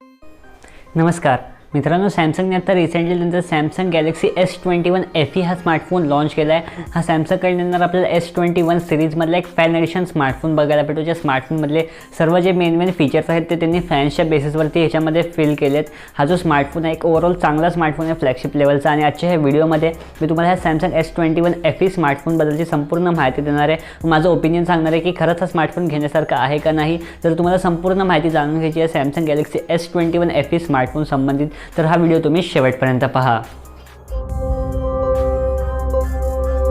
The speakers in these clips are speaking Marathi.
नमस्कार मित्रांनो, सॅमसंगने आता रिसेंटली त्यांचा सॅमसंग गॅलेक्सी S21 FE हा स्मार्टफोन लॉन्च केला आहे। हा सॅमसंगकडे येणार आपल्याला S21 सिरीजमधला एक फॅन एडिशन स्मार्टफोन बघायला भेटतो। ज्या स्मार्टफोनमधले सर्व जे मेन फीचर्स आहेत ते त्यांनी फॅन्सच्या बेसिसवरती ह्याच्यामध्ये फिल केलेत। हा जो स्मार्टफोन आहे एक ओव्हरऑल चांगला स्मार्टफोन आहे, फ्लॅगशिप लेवलचा। आणि आजच्या ह्या व्हिडिओमध्ये मी तुम्हाला ह्या सॅमसंग S21 FE स्मार्टफोनबद्दलची संपूर्ण माहिती देणार आहे। माझं ओपिनियन सांगणार आहे की खरंच हा स्मार्टफोन घेण्यासारखा आहे का नाही। जर तुम्हाला संपूर्ण माहिती जाणून घ्यायची आहे Samsung Galaxy S21 FE smartphone संबंधित तर हा व्हिडिओ तुम्ही शेवटपर्यंत पहा।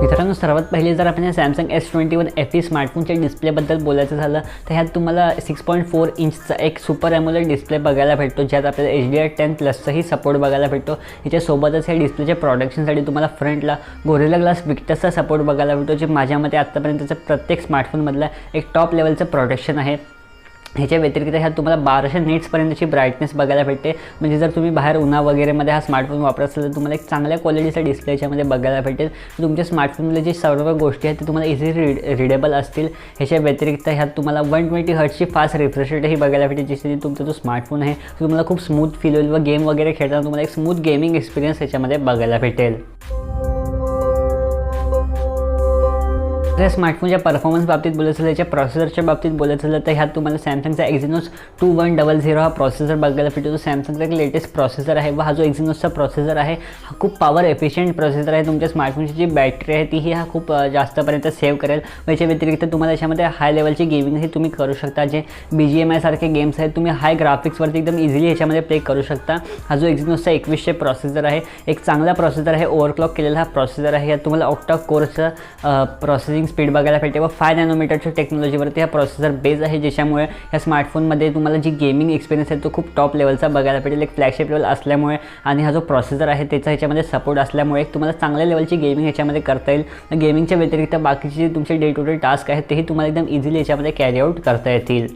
मित्रांनो, सर्वात पहिले जर आपण सॅमसंग S21 FE स्मार्टफोनच्या डिस्प्लेबद्दल बोलायचं झालं तर ह्यात तुम्हाला 6.4 इंचचा एक सुपर एमोलेड डिस्प्ले बघायला भेटतो, ज्यात आपल्याला HDR10+चाही सपोर्ट बघायला भेटतो। ह्याच्यासोबतच ह्या डिस्प्लेच्या प्रोडक्शनसाठी तुम्हाला फ्रंटला गोरिल्ला ग्लास विक्टसचा सपोर्ट बघायला भेटतो, जे माझ्या मते आत्तापर्यंतचं प्रत्येक स्मार्टफोनमधला एक टॉप लेवलचं प्रोटेक्शन आहे। ह्याच्या व्यतिरिक्त ह्यात तुम्हाला 1200 निट्सपर्यंतची ब्राईटनेस बघायला भेटते। म्हणजे जर तुम्ही बाहेर उन्हा वगैरेमध्ये हा स्मार्टफोन वापरत असाल तर तुम्हाला एक चांगल्या क्वालिटीचा डिस्प्ले याच्यामध्ये बघायला भेटेल। तुमच्या स्मार्टफोनमध्ये जे सर्व गोष्टी आहेत ते तुम्हाला इझिली रीडेबल असतील। ह्याच्या व्यतिरिक्त ह्यात तुम्हाला 120 हर्ट्जची फास्ट रिफ्रेश रेटही बघायला भेटेल, जिथे तुमचा जो स्मार्टफोन आहे तो तुम्हाला खूप स्मूथ फील होईल व गेम वगैरे खेळताना तुम्हाला एक स्मूथ गेमिंग एक्सपिरियन्स ह्याच्यामध्ये बघायला भेटेल। स्मार्टफोनच्या परफॉर्मन्स बाबतीत बोलायचं झालं, याच्या प्रोसेसरच्या बाबतीत बोलायचं झालं तर ह्यात तुम्हाला सॅमसंगचा एक्झिनोस 2100 हा प्रोसेसर बघायला भेटतो। सॅमसंगचा एक लेटेस्ट प्रोसेसर आहे व हा जो एक्झिनोसचा प्रोसेसर आहे हा खूप पॉवर एफिशियंट प्रोसेसर आहे। तुमच्या स्मार्टफोनची जी बॅटरी आहे तीही हा खूप जास्तपर्यंत सेव्ह करेल। याच्या व्यतिरिक्त तुम्हाला याच्यामध्ये हाय लेवलची गेमिंगही तुम्ही करू शकता। जे BGMI सारखे गेम्स आहेत तुम्ही हाय ग्राफिक्सवरती एकदम इझिली ह्याच्यामध्ये प्ले करू शकता। हा जो एक्झिनोसचा 2100 प्रोसेसर आहे एक चांगला प्रोसेसर आहे, ओव्हरक्लॉक केलेला हा प्रोसेसर आहे। यात तुम्हाला ऑक्टा कोरचं प्रोसेसिंग स्पीड बघायला भेटते व 5 नॅनोमीटरच्या टेक्नॉलॉजीवरती हा प्रोसेसर बेस आहे, ज्याच्यामुळे या स्मार्टफोनमध्ये तुम्हाला जी गेमिंग एक्सपिरियन्स आहे तो खूप टॉप लेवलचा बघायला भेटेल। एक फ्लॅगशिप लेवल असल्यामुळे आणि हा जो प्रोसेसर आहे त्याचा ह्याच्यामध्ये सपोर्ट असल्यामुळे तुम्हाला चांगल्या लेवलची गेमिंग ह्याच्यामध्ये करता येईल। गेमिंगच्या व्यतिरिक्त बाकीचे जे तुमचे डे टू डे टास्क आहेत तेही तुम्हाला एकदम इझिली ह्याच्यामध्ये कॅरी आउट करता येतील।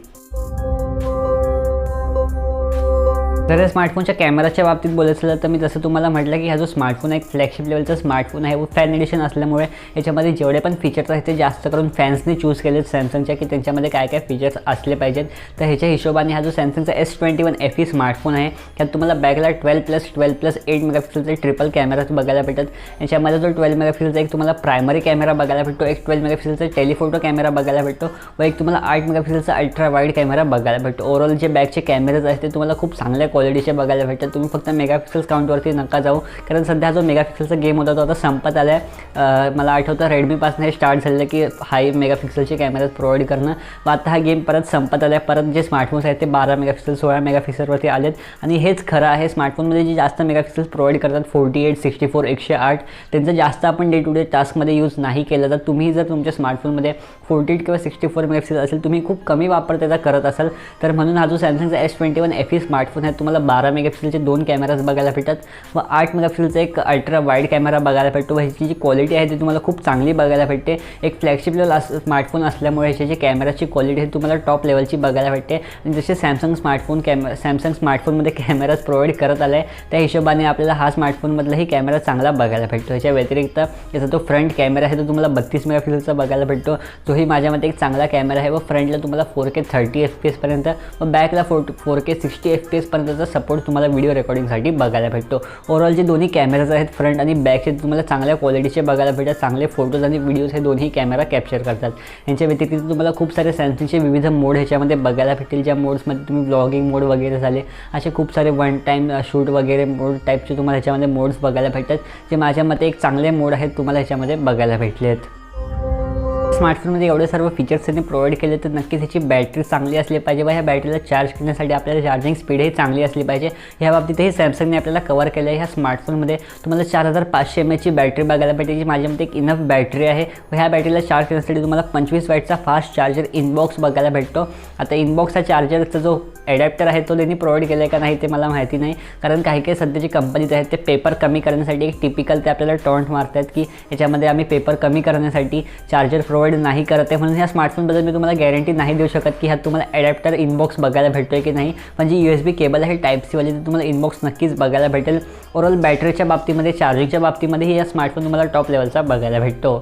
जर या स्मार्टफोनच्या कॅमेराच्या बाबतीत बोलायचं झालं तर मी जसं तुम्हाला म्हटलं की हा जो स्मार्टफोन आहे एक फ्लॅगशिप लेवलचा स्मार्टफोन आहे व फॅन एडिशन असल्यामुळे याच्यामध्ये जेवढे पण फीचर्स आहेत ते जास्त करून फॅन्सने चूज केलेत सॅमसंगच्या, की त्यांच्यामध्ये काय काय फीचर्स असले पाहिजेत। तर ह्याच्या हिशोबाने हा जो सॅमसंगचा S21 FE स्मार्टफोन आहे त्यात तुम्हाला बॅकला 12+12+8 मेगापिक्सेलचा ट्रिपल कॅमेरा बघायला भेटत। याच्यामध्ये जो 12 मेगापिक्सेलचा एक तुम्हाला प्रायमरी कॅमेरा बघायला भेटतो, एक 12 मेगापिक्सेलचा टेलिफोटो कॅमेरा बघायला भेटतो व एक तुम्हाला 8 मेगापिक्सेलचा अल्ट्रा वाईड कॅमेरा बघायला भेटतो। ओव्हरऑल जे बॅकचे कॅमेराज आहेत ते तुम्हाला खूप चांगल्या क्वालिटीचे बघायला भेटतात। तुम्ही फक्त मेगापिक्सेल्स काउंटवरती नका जाऊ, कारण सध्या जो मेगापिक्सेलचा गेम होता तो आता संपत आला आहे। मला आठवतं रेडमीपासून हे स्टार्ट झालं की हाय मेगापिक्सेलचे कॅमेराज प्रोव्हाइड करणं, व आता हा गेम परत संपत आला आहे। परत जे स्मार्टफोन्स आहेत ते 12 मेगापिक्सेल 16 मेगापिक्सेलवरती आलेत आणि हेच खरं आहे। स्मार्टफोनमध्ये जे जास्त मेगापिक्सेल्स प्रोव्हाइड करतात 48, 64, 108 त्यांचं जास्त आपण डे टू डे टास्कमध्ये यूज नाही केलं तर तुम्ही जर तुमच्या स्मार्टफोनमध्ये 48 किंवा 64 मेगापिक्सेल असेल, तुम्ही खूप कमी वापर त्याचा करत असाल तर म्हणून हा जो सॅमसंगचा S21 FE स्मार्टफोन आहे तुम्हाला 12 मेगापिक्सेलचे 2 कॅमेराज बघायला भेटतात व 8 मेगापिक्सेलचा एक अल्ट्रा वाईड कॅमेरा बघायला भेटतो व ह्याची जी क्वालिटी आहे ती तुम्हाला खूप चांगली बघायला भेटते। एक फ्लॅगशिप लेवल स्मार्टफोन असल्यामुळे ह्याची जी कॅमेराची क्वालिटी आहे तुम्हाला टॉप लेवलची बघायला भेटते। आणि जसे सॅमसंग स्मार्टफोनमध्ये कॅमेराज प्रोव्हाइड करत आला आहे त्या हिशोबाने आपल्याला हा स्मार्टफोनमधलाही कॅमेरा चांगला बघायला भेटतो। ह्याच्या व्यतिरिक्त याचा जो फ्रंट कॅमेरा आहे तो तुम्हाला 32 मेगापिक्सेलचा बघायला भेटतो, तोही माझ्या मते एक चांगला कॅमेरा आहे व फ्रंटला तुम्हाला 4K 30 FPS पर्यंत व बॅकला 4K 60 FPS पर्यंतचा सपोर्ट तुम्हाला व्हिडिओ रेकॉर्डिंगसाठी बघायला भेटतो। ओव्हरऑल जे दोन्ही कॅमेराज आहेत फ्रंट आणि बॅकचे तुम्हाला चांगल्या क्वालिटीचे बघायला भेटतात। चांगले फोटोज आणि व्हिडिओज हे दोन्ही कॅमेरा कॅप्चर करतात। यांच्या व्यतिरिक्त तुम्हाला खूप सारे सॅमसंगचे विविध मोड ह्याच्यामध्ये बघायला भेटतील, ज्या मोड्समध्ये तुम्ही ब्लॉगिंग मोड वगैरे झाले असे खूप सारे वन टाईम शूट वगैरे मोड टाईपचे तुम्हाला ह्याच्यामध्ये मोड्स बघायला भेटतात, जे माझ्या मते एक चांगले मोड आहेत तुम्हाला ह्याच्यामध्ये बघायला भेटलेत। स्मार्टफोनमध्ये एवढे सर्व फीचर्स त्यांनी प्रोव्हाइड केले तर नक्कीच ह्याची बॅटरी चांगली असली पाहिजे व ह्या बॅटरीला चार्ज करण्यासाठी आपल्याला चार्जिंग स्पीडही चांगली असली पाहिजे। ह्या बाबतीतही सॅमसंगने आपल्याला कव्हर केलं आहे। ह्या स्मार्टफोनमध्ये तुम्हाला 4500 mAhची बॅटरी बघायला भेटेल, जी माझ्यामध्ये एक इनफ बॅटरी आहे व ह्या बॅटरीला चार्ज करण्यासाठी तुम्हाला 25 वॅटचा फास्ट चार्जर इनबॉक्स बघायला भेटतो। आता इनबॉक्सचा चार्जरचा जो ॲडॅप्टर आहे तो त्यांनी प्रोव्हाइड केला आहे का नाही ते मला माहिती नाही, कारण काही सध्याची कंपनीज आहेत ते पेपर कमी करण्यासाठी एक टिपिकल ते आपल्याला टॉन्ट मारतात की याच्यामध्ये आम्ही पेपर कमी करण्यासाठी चार्जर प्रोव्हाइड नाही करत आहे। म्हणून ह्या स्मार्टफोनबद्दल मी तुम्हाला गॅरंटी नाही देऊ शकत की ह्यात तुम्हाला ॲडॅप्टर इनबॉक्स बघायला भेटतो आहे की नाही, पण जी USB केबल आहे टाईप सी वाली ती तुम्हाला इनबॉक्स नक्कीच बघायला भेटेल। ओव्हरऑल बॅटरीच्या बाबतीमध्ये चार्जिंगच्या बाबतीमध्येही या स्मार्टफोन तुम्हाला टॉप लेवलचा बघायला भेटतो।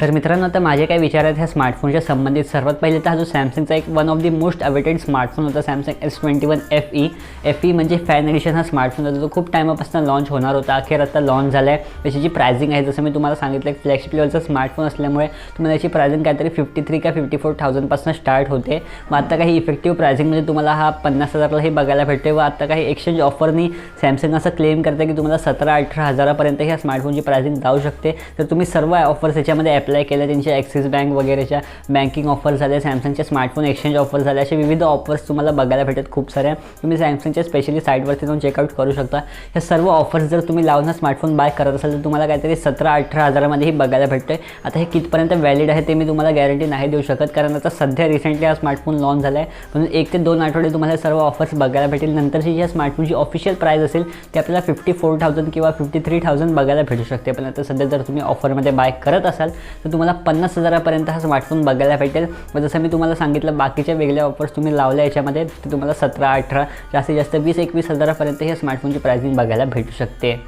तर मित्रांनो, आता माझे काय विचार आहेत ह्या स्मार्टफोनच्या संबंधित. सर्वात पहिले तर हा जो सॅमसंगचा एक one of the most awaited smartphone होता, सॅमसंग S21 FE म्हणजे फॅन एडिशन हा स्मार्टफोन होता. तो खूप टायमापासून लॉन्च होणार होता, अखेर आता लॉन्च झाला आहे. त्याची जी प्रायझिंग आहे, जसं मी तुम्हाला सांगितलं, एक फ्लॅगशिप लेवलचा स्मार्टफोन असल्यामुळे तुम्हाला याची प्रायझिंग काहीतरी 53 का 54,000 स्टार्ट होते. मग आता काही इफेक्टिव्ह प्रायझिंगमध्ये तुम्हाला हा 50,000ला हे बघायला भेटते. व आता काही एक्सचेंज ऑफरनी सॅमसंग असं क्लेम करते की तुम्हाला 17-18 हजारापर्यंत ह्या स्मार्टफोनची प्रायझिंग जाऊ शकते. तर तुम्ही सर्व ऑफर्स याच्यामध्ये अप्लाय केल्या, त्यांच्या ॲक्सिस बँक वगैरेच्या बँकिंग ऑफर झाल्या, सॅमसंगच्या स्मार्टफोन एक्सचेंज ऑफर झाल्या, असे विविध ऑफर्स तुम्हाला बघायला भेटत खूप साऱ्या. तुम्ही सॅमसंगच्या स्पेशली साईटवरती जाऊन चेकआउट करू शकता. ह्या सर्व ऑफर्स जर तुम्ही लावून हा स्मार्टफोन बाय करत असाल तर तुम्हाला काहीतरी 17-18 हजारामध्येही बघायला भेटते. आता हे कितपर्यंत व्हॅलिड आहे ते मी तुम्हाला गॅरंटी नाही देऊ शकत, कारण आता सध्या रिसेंटली हा स्मार्टफोन लॉन्च झाला आहे. म्हणून 1 ते 2 आठवडे तुम्हाला सर्व ऑफर्स बघायला भेटेल. नंतरची जी स्मार्टफोनची ऑफिशियल प्राईस असेल ती आपल्याला 54,000 किंवा 53,000 बघायला भेटू शकते. पण आता सध्या जर तुम्ही ऑफरमध्ये बाय करत असाल तर तुम्हाला 50,000पर्यंत हा स्मार्टफोन बघायला भेटेल. व जसं मी तुम्हाला सांगितलं, बाकीच्या वेगळ्या ऑफर्स तुम्ही लावल्या याच्यामध्ये तर तुम्हाला 17-18 जास्तीत जास्त 20-21 हजारापर्यंत ह्या स्मार्टफोनची प्राइसिंग बघायला भेटू शकते.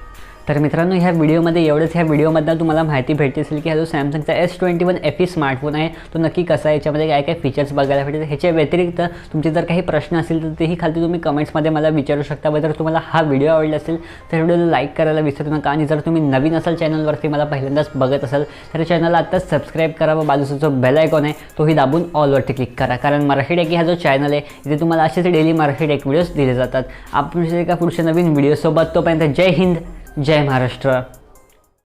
तर मित्रांनो, ह्या व्हिडिओमध्ये एवढंच. ह्या व्हिडिओमधनं तुम्हाला माहिती भेटली असेल की हा जो सॅमसंगचा S21 FE स्मार्टफोन आहे तो नक्की कसा आहे, याच्यामध्ये काय काय फीचर्स बघायला भेटेल. ह्याच्या व्यतिरिक्त तुमचे जर काही प्रश्न असतील तर तेही खाली तुम्ही कमेंट्समध्ये मला विचारू शकता. व जर तुम्हाला हा व्हिडिओ आवडला असेल तर व्हिडिओला लाईक करायला विसरू नका. आणि जर तुम्ही नवीन असाल चॅनलवरती, मला पहिल्यांदाच बघत असाल तर चॅनलला आत्ताच सबस्क्राईब करा व बाजूचा जो बेल आयकॉन आहे तोही दाबून ऑलवरती क्लिक करा. कारण मराठी टेकी हा जो चॅनल आहे इथे तुम्हाला असेच डेली मराठी टेक व्हिडिओज दिले जातात. आपण एका पुढच्या नवीन व्हिडिओसोबत, तोपर्यंत जय हिंद, जय महाराष्ट्र.